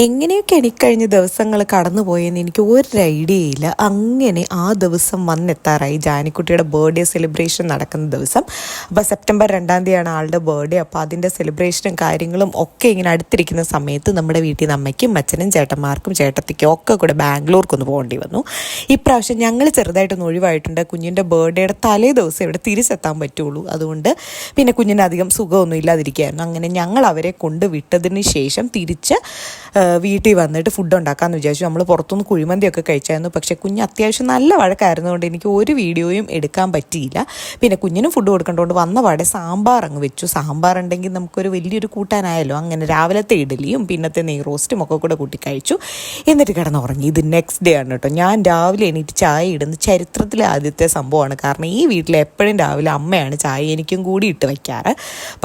എങ്ങനെയൊക്കെ എനിക്കഴിഞ്ഞ ദിവസങ്ങൾ കടന്നുപോയെന്ന് എനിക്ക് ഒരു ഐഡിയയില്ല. അങ്ങനെ ആ ദിവസം വന്നെത്താറായി. ജാനിക്കുട്ടിയുടെ ബർത്ത്ഡേ സെലിബ്രേഷൻ നടക്കുന്ന ദിവസം. അപ്പോൾ സെപ്റ്റംബർ 2 ആളുടെ ബർത്ത്ഡേ. അപ്പോൾ അതിൻ്റെ സെലിബ്രേഷനും കാര്യങ്ങളും ഒക്കെ ഇങ്ങനെ അടുത്തിരിക്കുന്ന സമയത്ത് നമ്മുടെ വീട്ടിൽ നിന്ന് അമ്മയ്ക്കും അച്ഛനും ചേട്ടന്മാർക്കും ചേട്ടത്തിക്കും ഒക്കെ കൂടെ ബാംഗ്ലൂർക്കൊന്ന് പോകേണ്ടി വന്നു. ഇപ്രാവശ്യം ഞങ്ങൾ ചെറുതായിട്ടൊന്ന് ഒഴിവായിട്ടുണ്ട്. കുഞ്ഞിൻ്റെ ബർത്ത്ഡേയുടെ തലേ ദിവസം ഇവിടെ തിരിച്ചെത്താൻ പറ്റുള്ളൂ. അതുകൊണ്ട് പിന്നെ കുഞ്ഞിന് അധികം സുഖമൊന്നും ഇല്ലാതിരിക്കുകയായിരുന്നു. അങ്ങനെ ഞങ്ങൾ അവരെ കൊണ്ട് വിട്ടതിന് ശേഷം തിരിച്ച് വീട്ടിൽ വന്നിട്ട് ഫുഡ് ഉണ്ടാക്കാമെന്ന് വിചാരിച്ചു. നമ്മൾ പുറത്തുനിന്ന് കുഴിമന്തിയൊക്കെ കഴിച്ചായിരുന്നു. പക്ഷേ കുഞ്ഞ് അത്യാവശ്യം നല്ല വഴക്കായിരുന്നതുകൊണ്ട് എനിക്ക് ഒരു വീഡിയോയും എടുക്കാൻ പറ്റിയില്ല. പിന്നെ കുഞ്ഞിനും ഫുഡ് കൊടുക്കേണ്ടതുകൊണ്ട് വന്ന പാടെ സാമ്പാർ അങ്ങ് വെച്ചു. സാമ്പാർ ഉണ്ടെങ്കിൽ നമുക്കൊരു വലിയൊരു കൂട്ടാനായല്ലോ. അങ്ങനെ രാവിലത്തെ ഇഡലിയും പിന്നത്തെ നെയ് റോസ്റ്റും ഒക്കെ കൂടെ കൂട്ടി കഴിച്ചു. എന്നിട്ട് കിടന്നുറങ്ങി. ഇത് നെക്സ്റ്റ് ഡേ ആണ് കേട്ടോ. ഞാൻ രാവിലെ എണീറ്റ് ചായ ഇടുന്ന ചരിത്രത്തിലെ ആദ്യത്തെ സംഭവമാണ്. കാരണം ഈ വീട്ടിൽ എപ്പോഴും രാവിലെ അമ്മയാണ് ചായ എനിക്കും കൂടി ഇട്ട് വയ്ക്കാറ്.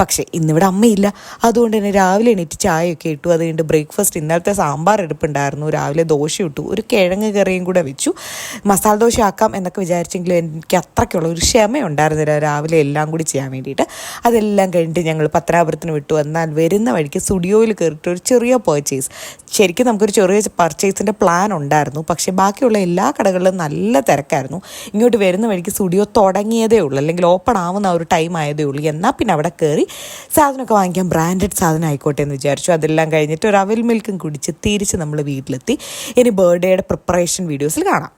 പക്ഷേ ഇന്നിവിടെ അമ്മയില്ല. അതുകൊണ്ട് തന്നെ രാവിലെ എണീറ്റ് ചായയൊക്കെ ഇട്ടു. അത് കഴിഞ്ഞിട്ട് ബ്രേക്ക്ഫാസ്റ്റ് ഇന്നലത്തെ സാമ്പാർ എടുപ്പുണ്ടായിരുന്നു. രാവിലെ ദോശ ഇട്ടു. ഒരു കിഴങ്ങ് കറിയും കൂടെ വെച്ചു. മസാല ദോശ ആക്കാം എന്നൊക്കെ വിചാരിച്ചെങ്കിലും എനിക്ക് അത്രയ്ക്കുള്ള ഒരു ക്ഷമയുണ്ടായിരുന്നില്ല രാവിലെ എല്ലാം കൂടി ചെയ്യാൻ വേണ്ടിയിട്ട്. അതെല്ലാം കഴിഞ്ഞിട്ട് ഞങ്ങൾ പത്തനാപുരത്തിന് വിട്ടു. എന്നാൽ വരുന്ന വഴിക്ക് സ്റ്റുഡിയോയിൽ കയറിയിട്ട് ഒരു ചെറിയ പർച്ചേസ്. ശരിക്കും നമുക്കൊരു ചെറിയ പർച്ചേസിൻ്റെ പ്ലാൻ ഉണ്ടായിരുന്നു. പക്ഷേ ബാക്കിയുള്ള എല്ലാ കടകളിലും നല്ല തിരക്കായിരുന്നു. ഇങ്ങോട്ട് വരുന്ന വഴിക്ക് സ്റ്റുഡിയോ തുടങ്ങിയതേ ഉള്ളൂ, അല്ലെങ്കിൽ ഓപ്പൺ ആവുന്ന ഒരു ടൈം ആയതേ ഉള്ളൂ. എന്നാൽ പിന്നെ അവിടെ കയറി സാധനമൊക്കെ വാങ്ങിക്കാൻ ബ്രാൻഡഡ് സാധനം ആയിക്കോട്ടെ എന്ന് വിചാരിച്ചു. അതെല്ലാം കഴിഞ്ഞിട്ട് ഒരു അവിൽ മിൽക്കും കുടിച്ച് തിരിച്ച് നമ്മൾ വീട്ടിലെത്തി. ഇനി ബർത്ത്ഡേയുടെ പ്രിപ്പറേഷൻ വീഡിയോസിൽ കാണാം.